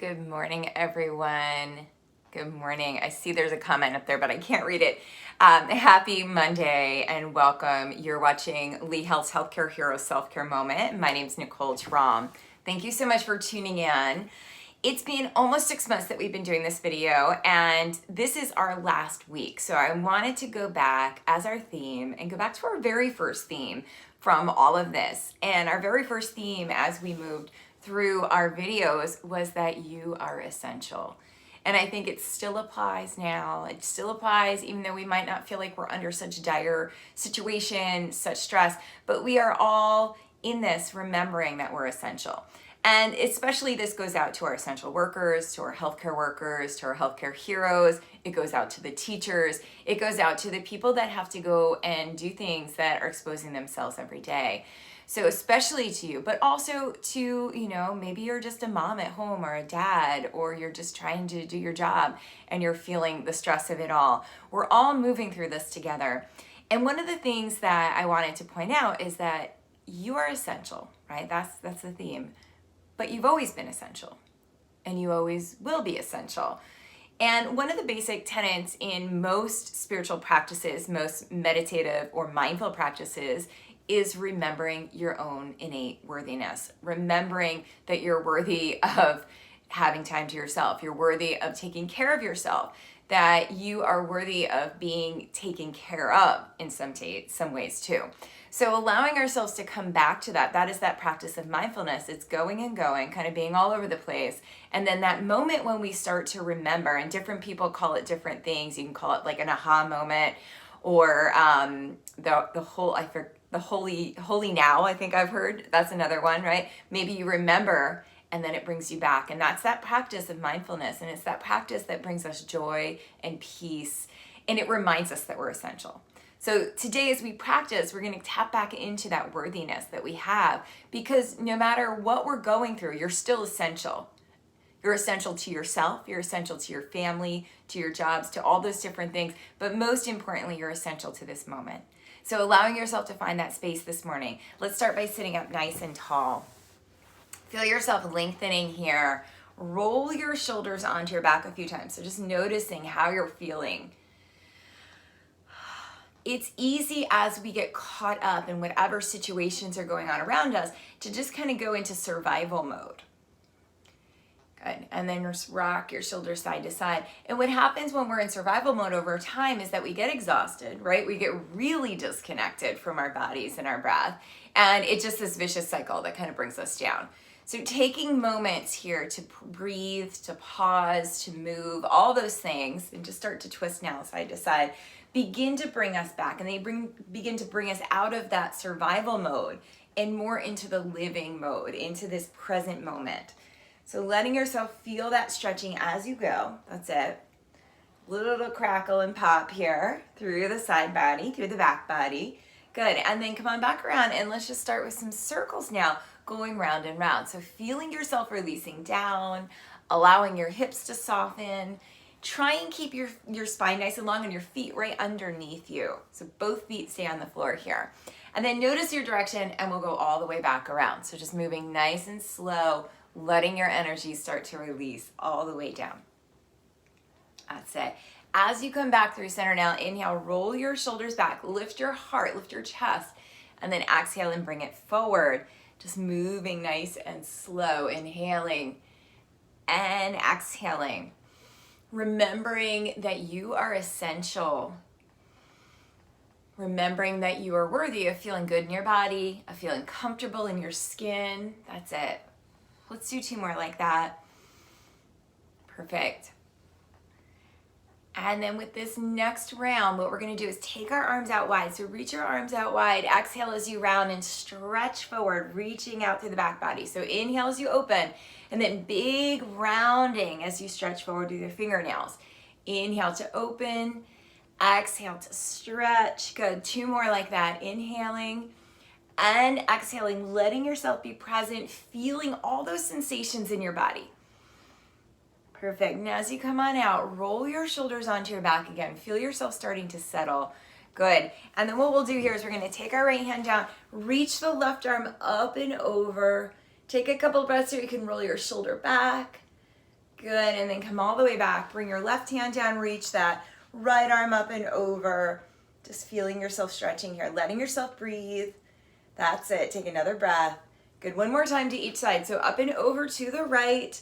Good morning, everyone. Good morning. I see there's a comment up there, but I can't read it. Happy Monday and welcome. You're watching Lee Health's Healthcare Hero Self-Care Moment. My name's Nicole Traum. Thank you so much for tuning in. It's been almost 6 months that we've been doing this video, and this is our last week. So I wanted to go back as our theme and go back to our very first theme from all of this. And our very first theme as we moved through our videos was that you are essential. And I think it still applies now. It still applies even though we might not feel like we're under such dire situation, such stress, but we are all in this remembering that we're essential. And especially this goes out to our essential workers, to our healthcare workers, to our healthcare heroes. It goes out to the teachers. It goes out to the people that have to go and do things that are exposing themselves every day. So especially to you, but also to, maybe you're just a mom at home or a dad, or you're just trying to do your job and you're feeling the stress of it all. We're all moving through this together. And one of the things that I wanted to point out is that you are essential, right? That's the theme. But you've always been essential, and you always will be essential. And one of the basic tenets in most spiritual practices, most meditative or mindful practices, is remembering your own innate worthiness. Remembering that you're worthy of having time to yourself. You're worthy of taking care of yourself. That you are worthy of being taken care of in some ways too. So allowing ourselves to come back to that is that practice of mindfulness. It's going and going, kind of being all over the place. And then that moment when we start to remember, and different people call it different things. You can call it like an aha moment, or the holy now, I think I've heard. That's another one, right? Maybe you remember and then it brings you back. And that's that practice of mindfulness. And it's that practice that brings us joy and peace. And it reminds us that we're essential. So today as we practice, we're going to tap back into that worthiness that we have, because no matter what we're going through, you're still essential. You're essential to yourself, you're essential to your family, to your jobs, to all those different things. But most importantly, you're essential to this moment. So allowing yourself to find that space this morning. Let's start by sitting up nice and tall. Feel yourself lengthening here. Roll your shoulders onto your back a few times. So just noticing how you're feeling. It's easy as we get caught up in whatever situations are going on around us to just kind of go into survival mode. Good. And then just rock your shoulders side to side. And what happens when we're in survival mode over time is that we get exhausted, right? We get really disconnected from our bodies and our breath. And it's just this vicious cycle that kind of brings us down. So taking moments here to breathe, to pause, to move, all those things, and just start to twist now side to side, begin to bring us back. And they begin to bring us out of that survival mode and more into the living mode, into this present moment. So letting yourself feel that stretching as you go. That's it. Little crackle and pop here through the side body, through the back body. Good. And then come on back around and let's just start with some circles now, going round and round. So feeling yourself releasing down, allowing your hips to soften. Try and keep your spine nice and long and your feet right underneath you. So both feet stay on the floor here. And then notice your direction and we'll go all the way back around. So just moving nice and slow, letting your energy start to release all the way down. That's it. As you come back through center now, inhale, roll your shoulders back, lift your heart, lift your chest, and then exhale and bring it forward. Just moving nice and slow, inhaling and exhaling. Remembering that you are essential. Remembering that you are worthy of feeling good in your body, of feeling comfortable in your skin. That's it. Let's do 2 more like that. Perfect. And then with this next round, what we're going to do is take our arms out wide. So reach your arms out wide. Exhale as you round and stretch forward, reaching out through the back body. So inhale as you open, and then big rounding as you stretch forward through your fingernails. Inhale to open, exhale to stretch. Good. 2 more like that. Inhaling and exhaling, letting yourself be present, feeling all those sensations in your body. Perfect. Now as you come on out, roll your shoulders onto your back again. Feel yourself starting to settle. Good. And then what we'll do here is we're going to take our right hand down, reach the left arm up and over. Take a couple breaths here. You can roll your shoulder back. Good, and then come all the way back. Bring your left hand down, reach that right arm up and over. Just feeling yourself stretching here, letting yourself breathe. That's it, take another breath. Good, one more time to each side. So up and over to the right,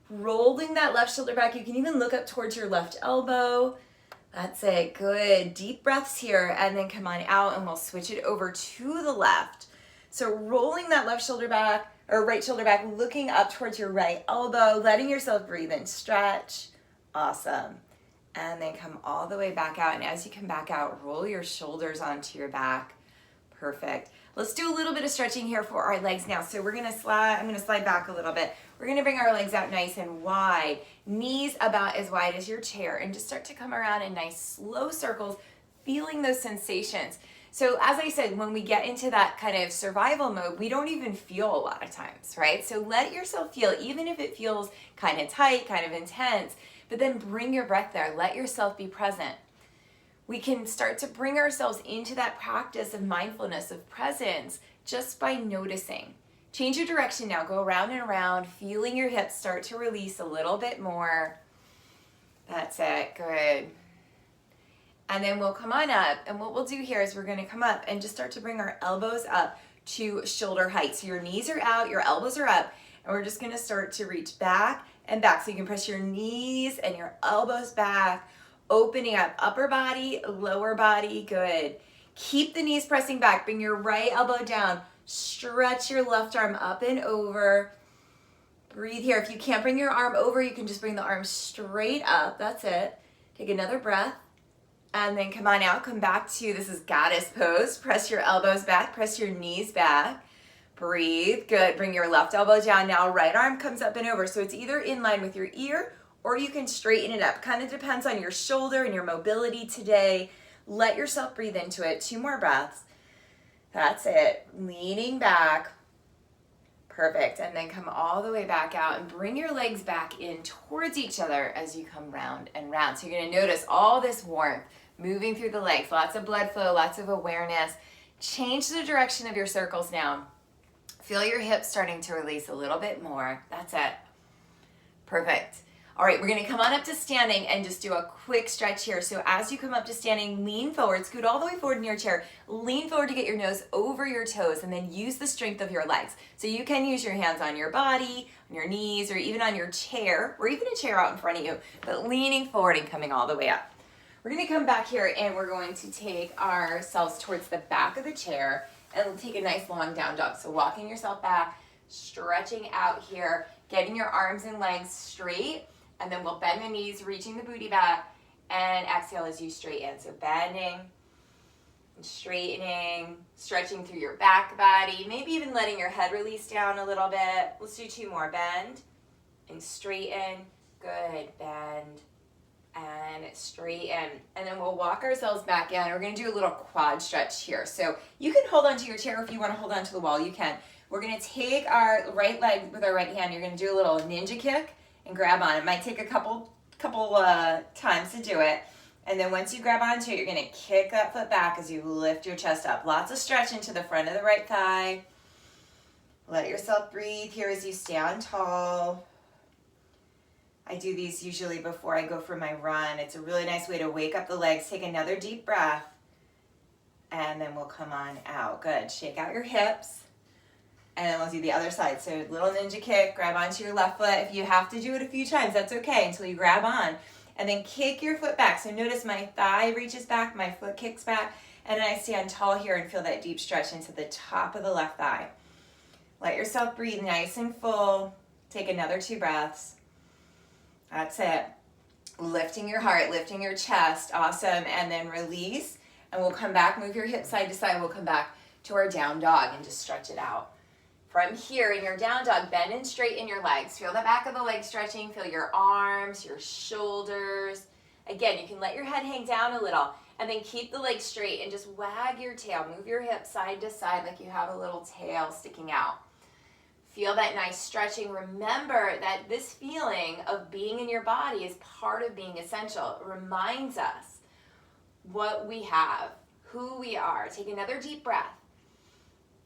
rolling that left shoulder back. You can even look up towards your left elbow. That's it, good. Deep breaths here, and then come on out and we'll switch it over to the left. So rolling that left shoulder back, or right shoulder back, looking up towards your right elbow, letting yourself breathe and stretch. Awesome. And then come all the way back out. And as you come back out, roll your shoulders onto your back. Perfect. Let's do a little bit of stretching here for our legs now. So I'm gonna slide back a little bit. We're gonna bring our legs out nice and wide. Knees about as wide as your chair, and just start to come around in nice slow circles, feeling those sensations. So as I said, when we get into that kind of survival mode, we don't even feel a lot of times, right? So let yourself feel, even if it feels kind of tight, kind of intense, but then bring your breath there. Let yourself be present. We can start to bring ourselves into that practice of mindfulness, of presence, just by noticing. Change your direction now. Go around and around, feeling your hips start to release a little bit more. That's it. Good. And then we'll come on up, and what we'll do here is we're going to come up and just start to bring our elbows up to shoulder height. So your knees are out, your elbows are up, and we're just going to start to reach back and back. So you can press your knees and your elbows back, opening up upper body, lower body. Good. Keep the knees pressing back. Bring your right elbow down. Stretch your left arm up and over. Breathe here. If you can't bring your arm over, you can just bring the arm straight up. That's it. Take another breath. And then come on out, come back to, this is goddess pose. Press your elbows back, press your knees back. Breathe, good. Bring your left elbow down. Now right arm comes up and over. So it's either in line with your ear or you can straighten it up. Kind of depends on your shoulder and your mobility today. Let yourself breathe into it. 2 more breaths. That's it. Leaning back. Perfect. And then come all the way back out and bring your legs back in towards each other as you come round and round. So you're going to notice all this warmth moving through the legs, lots of blood flow, lots of awareness. Change the direction of your circles now. Feel your hips starting to release a little bit more. That's it. Perfect. All right, we're going to come on up to standing and just do a quick stretch here. So as you come up to standing, lean forward, scoot all the way forward in your chair. Lean forward to get your nose over your toes, and then use the strength of your legs. So you can use your hands on your body, on your knees, or even on your chair, or even a chair out in front of you, but leaning forward and coming all the way up. We're going to come back here and we're going to take ourselves towards the back of the chair and take a nice long down dog. So walking yourself back, stretching out here, getting your arms and legs straight. And then we'll bend the knees, reaching the booty back, and exhale as you straighten. So bending and straightening, stretching through your back body, maybe even letting your head release down a little bit. Let's do 2 more. Bend and straighten. Good. Bend and straighten. And then we'll walk ourselves back in. We're going to do a little quad stretch here. So you can hold onto your chair if you want to hold onto the wall. You can. We're going to take our right leg with our right hand. You're going to do a little ninja kick and grab on. It might take a couple times to do it. And then once you grab onto it, you're going to kick that foot back as you lift your chest up. Lots of stretch into the front of the right thigh. Let yourself breathe here as you stand tall. I do these usually before I go for my run. It's a really nice way to wake up the legs. Take another deep breath. And then we'll come on out. Good. Shake out your hips. And then we'll do the other side. So little ninja kick, grab onto your left foot. If you have to do it a few times, that's okay until you grab on. And then kick your foot back. So notice my thigh reaches back, my foot kicks back, and then I stand tall here and feel that deep stretch into the top of the left thigh. Let yourself breathe nice and full. Take another 2 breaths. That's it. Lifting your heart, lifting your chest. Awesome. And then release. And we'll come back, move your hips side to side. We'll come back to our down dog and just stretch it out. From here in your down dog, bend and straighten your legs. Feel the back of the leg stretching. Feel your arms, your shoulders. Again, you can let your head hang down a little and then keep the legs straight and just wag your tail. Move your hips side to side like you have a little tail sticking out. Feel that nice stretching. Remember that this feeling of being in your body is part of being essential. It reminds us what we have, who we are. Take another deep breath.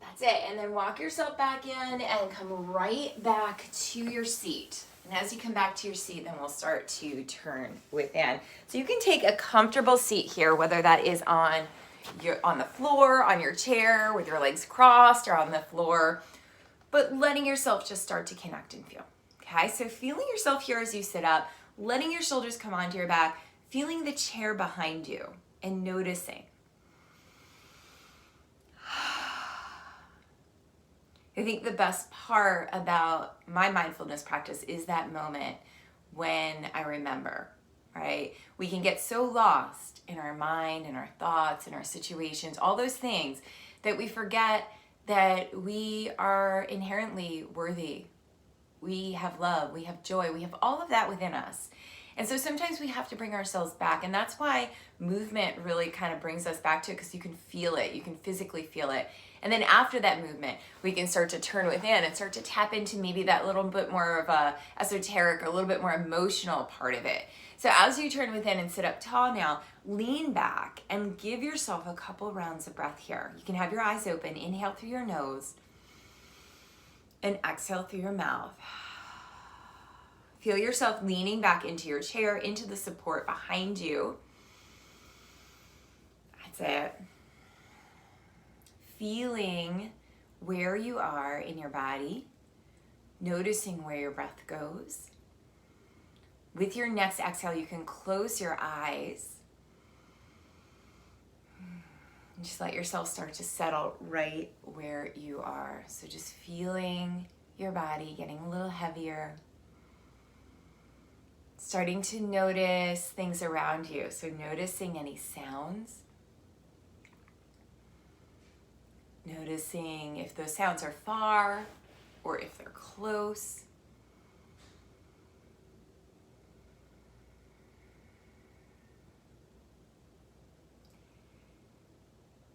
That's it. And then walk yourself back in and come right back to your seat. And as you come back to your seat, then we'll start to turn within. So you can take a comfortable seat here, whether that is on the floor, on your chair, with your legs crossed, or on the floor, but letting yourself just start to connect and feel. Okay, so feeling yourself here as you sit up, letting your shoulders come onto your back, feeling the chair behind you, and noticing. I think the best part about my mindfulness practice is that moment when I remember, right? We can get so lost in our mind and our thoughts and our situations, all those things, that we forget that we are inherently worthy. We have love, we have joy, we have all of that within us. And so sometimes we have to bring ourselves back. And that's why movement really kind of brings us back to it, because you can feel it, you can physically feel it. And then after that movement, we can start to turn within and start to tap into maybe that little bit more of a esoteric or a little bit more emotional part of it. So as you turn within and sit up tall now, lean back and give yourself a couple rounds of breath here. You can have your eyes open, inhale through your nose and exhale through your mouth. Feel yourself leaning back into your chair, into the support behind you. That's it. Feeling where you are in your body, noticing where your breath goes. With your next exhale, you can close your eyes and just let yourself start to settle right where you are. So just feeling your body getting a little heavier. Starting to notice things around you. So noticing any sounds. Noticing if those sounds are far or if they're close.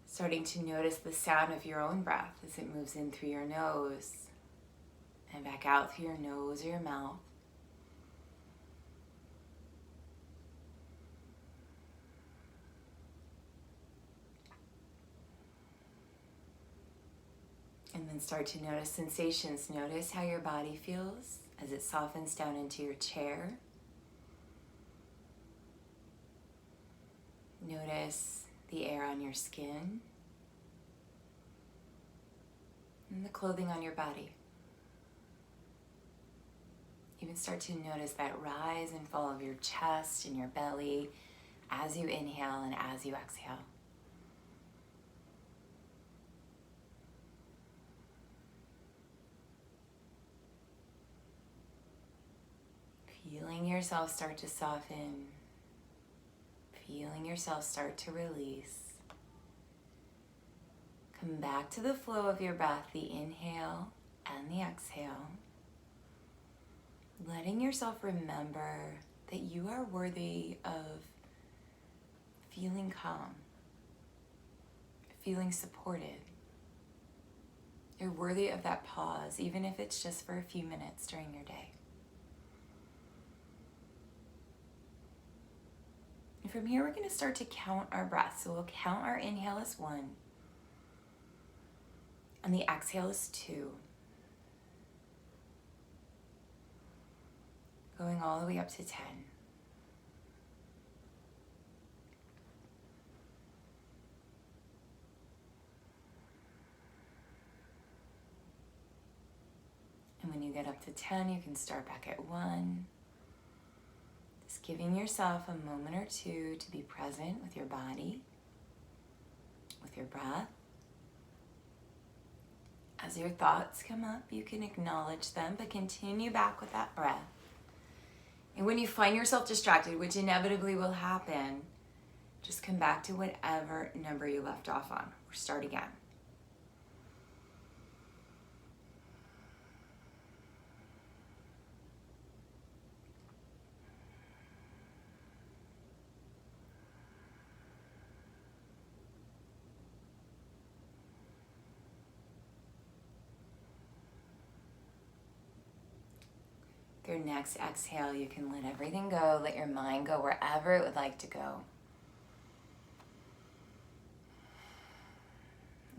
Starting to notice the sound of your own breath as it moves in through your nose and back out through your nose or your mouth. And then start to notice sensations. Notice how your body feels as it softens down into your chair. Notice the air on your skin and the clothing on your body. Even start to notice that rise and fall of your chest and your belly as you inhale and as you exhale. Feeling yourself start to soften. Feeling yourself start to release. Come back to the flow of your breath, the inhale and the exhale. Letting yourself remember that you are worthy of feeling calm, feeling supported. You're worthy of that pause, even if it's just for a few minutes during your day. And from here, we're going to start to count our breaths. So we'll count our inhale as 1, and the exhale is 2. Going all the way up to 10. And when you get up to 10, you can start back at 1. Just giving yourself a moment or two to be present with your body, with your breath. As your thoughts come up, you can acknowledge them, but continue back with that breath. And when you find yourself distracted, which inevitably will happen, just come back to whatever number you left off on, or start again. Your next exhale, you can let everything go, let your mind go wherever it would like to go.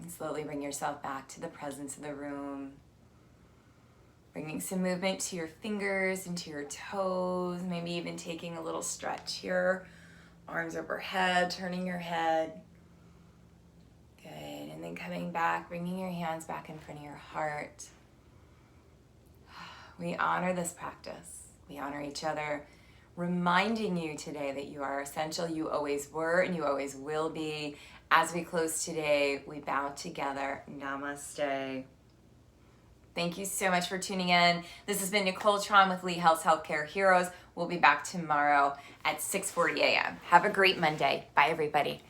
And slowly bring yourself back to the presence of the room. Bringing some movement to your fingers and to your toes, maybe even taking a little stretch here. Arms overhead, turning your head. Good, and then coming back, bringing your hands back in front of your heart. We honor this practice. We honor each other, reminding you today that you are essential, you always were, and you always will be. As we close today, we bow together. Namaste. Thank you so much for tuning in. This has been Nicole Traum with Lee Health's Healthcare Heroes. We'll be back tomorrow at 6:40 a.m. Have a great Monday. Bye, everybody.